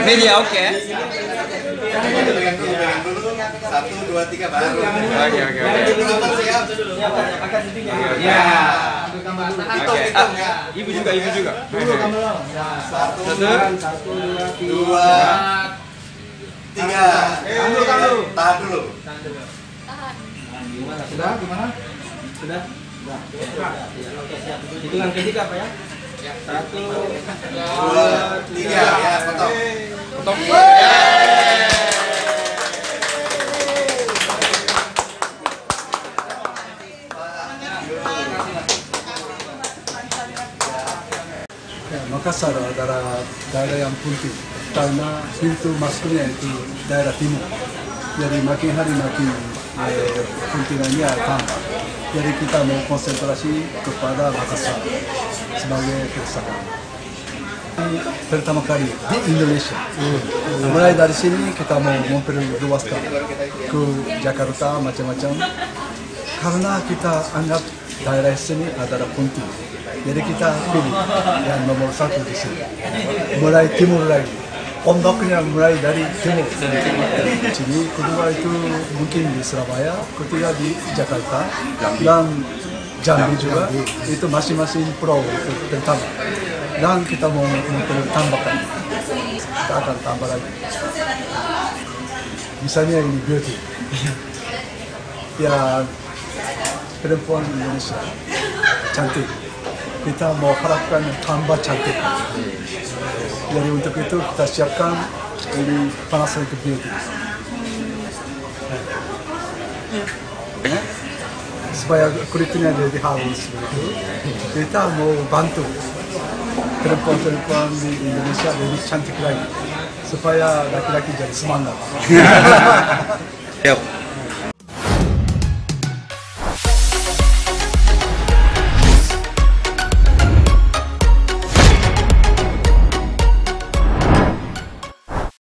Media oke. 1, 2, 3 baru. Oke. Ya. Ibu juga. 1, 2, 3. Tahan dulu. Sudah? Gimana? Sudah? Oke, siap. Hitungan ketiga apa ya? 1, 2, 3. Ya, potong. Makassar adalah daerah yang penting karena pintu masuknya itu daerah timur. Jadi makin hari makin pentingannya tambah. Jadi kita mau konsentrasi kepada Makassar sebagai perusahaan. Pertama kali di Indonesia. Mulai dari sini kita mau memperluaskan ke Jakarta macam-macam. Karena kita anggap daerah sini adalah penting. Jadi kita pilih yang nomor 1 di sini. Mulai timur lagi. Ombaknya mulai dari timur. Sini kedua itu mungkin di Surabaya, ketiga di Jakarta, dan Jambi juga. Itu masing-masing pulau itu pertama. Dan kita mau tambahkan. Kita akan tambah lagi. Misalnya ini beauty. Ya perempuan Indonesia cantik. Kita mau harapkan tambah cantik. Jadi untuk itu kita siapkan ini Panasonic Beauty. Supaya kulitnya lebih halus begitu. Kita mau bantu perempuan-perempuan di Indonesia lebih cantik lagi. Supaya laki-laki jadi semangat. Yuk.